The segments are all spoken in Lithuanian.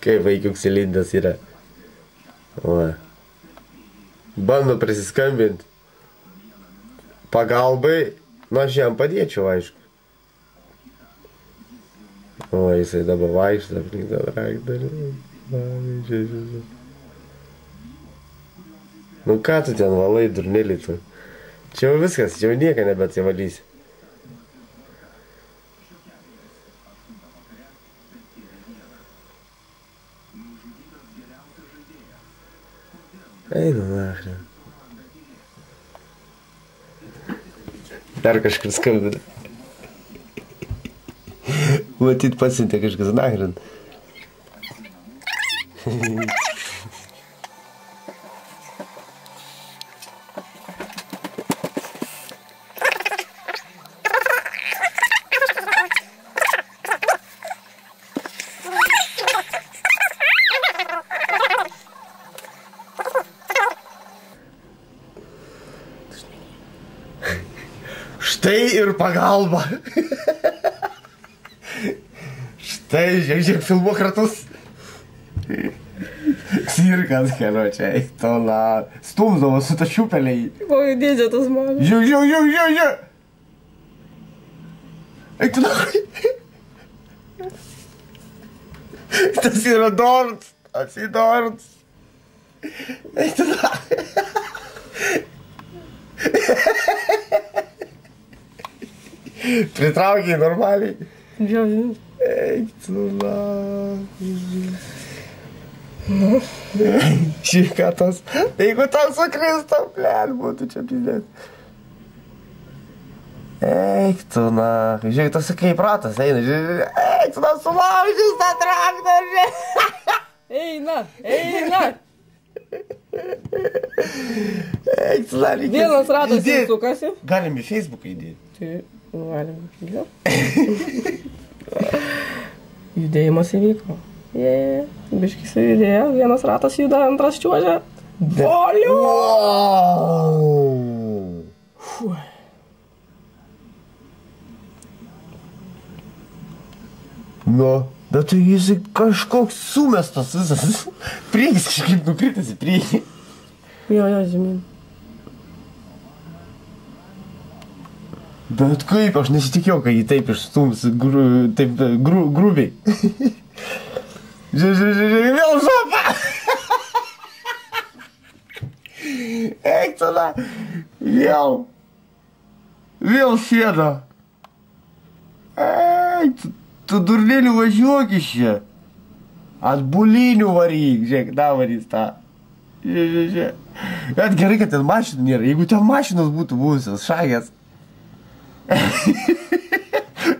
Kaip vaikiuks įlindęs yra. Va. Bando prisiskambinti. Pagalbai. Nu, aš jam padėčiau, aišku. O, jisai dabar vaikšto aplink tą traktorių. Nu, ką tu ten valai, durnelį tu? Čia jau viskas, čia jau nieką nebeatsivalysi. Einu, nachrė. Dar kažkur skambina. Matyt, pasiuntė kažkas nachrė. Štai ir pagalba. Štai, žiūrėk, filmuok ratus. Cirkas, karočią, eik tola. Stumdavo su ta šiupeliai. Oi, dėdė tas man. Žiū. Eik tu nahui. Tas yra dorts. Dorts. Eik tu nahui. Pritraukiai normaliai. Žiūrėjau. Eik tu nahui. Nu. Šikatas. Jeigu tau sukristam, blėt, būtų čia pizdės. Eik tu nahui. Žiūrėk, tas kaip ratas eina. Eik tu nahui, sulaužys tą traktorį. Eina. Eik tu nahui. Vienas ratas sukasi. Galim į Facebooką įdėti. Tai galim. Judėjimas įvyko. Biškis judėjo, vienas ratas juda, antras čiuožia. Voliu! Nu, bet tai jisai kažkoks sumestas visas. Priekis kažkaip nukritęs į priekį. Jo, žemyn. Bet kaip, aš nesitikėjau, kad jį taip išstums, taip grubiai. Žiūrėk, vėl žopa! Eik tada, vėl sėda. Eik, tu durnelių važiuok iš čia. Atbulinių varyk, žiūrėk, da varys tą. Žiūrėk. Bet gerai, kad ten mašinų nėra, jeigu ten mašinos būtų buvusios, šagės.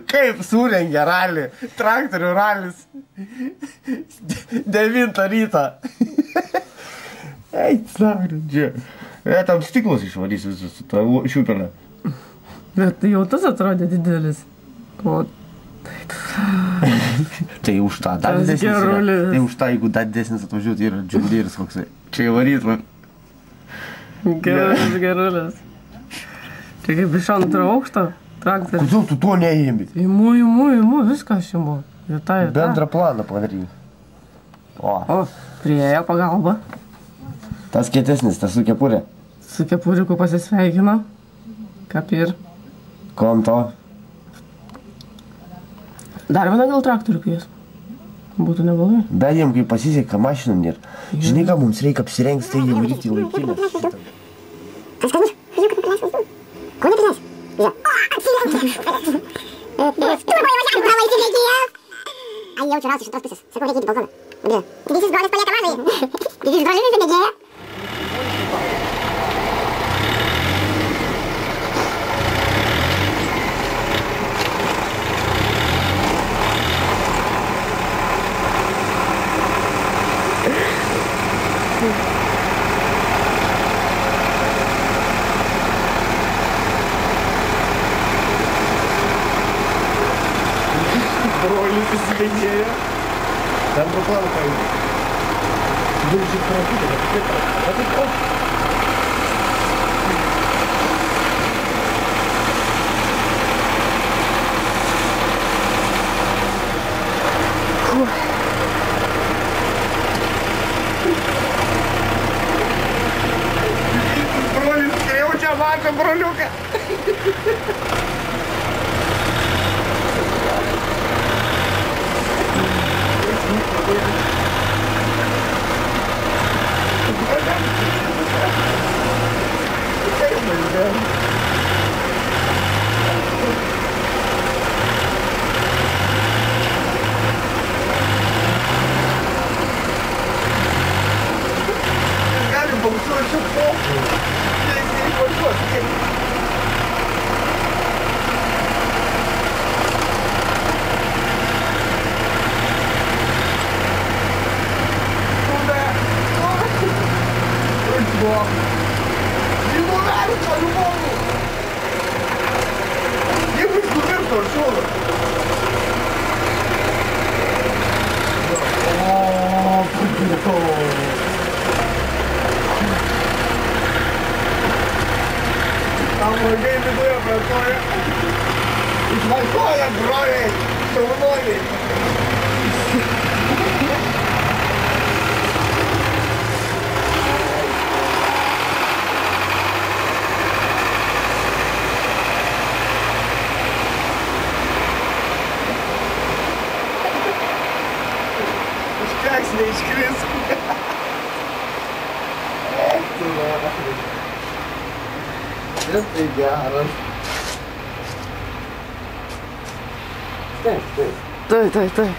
Kaip surengė ralį, traktorių ralis 9 rytą. Eik, sakė, tam stiklas išvarys visus, tą šiupelę. Bet jau tas atrodė didelis. O... Tai už tą dar didesnis yra. Tai už tą, jeigu dar didesnis atvažiuoti, yra džiunglėris koksai. Čia įvaryt, man. Gerulis. Tai kaip iš antro aukšto traktorius. Kodėl tu to neįmi? Imu, viskas imu. Bendrą planą padaryk. O, priėjo pagalba. Tas kietesnis, tas su kepurė. Su kepuriku pasisveikino. Kaip ir. Konto. Dar vieną gal traktorių kvies. Būtų neblogai. Bet jiem kaip pasiseka, mašinų nėra. Žinai, ką mums reikia apsirengti, tai jau ryti laikinę. Ko nepilės? Ja. Apsirengti! Tu važiavai, bravo, įsileikėjo! Ai, jau čia rausi šitos pusės. Sakau, reikia į balkoną. Didysis brolis palieka mažai. Didysis brolis įsileikėjo. Brolis įsileikėjo. Bendrą planą paėmė. Dulžiai parakyti, bet taip, o. broliuką. Gali balsuoti čia pokų. Jeigu įvažiuoti. Limonado, olha o bolo! E o escuro torçudo? Oh, puto! Tá mordendo dura pra fora. Vai fora, brother! Toma mole! Как с ней скрыться? Эх ты, ладно. Это гараж. Стой. Стой.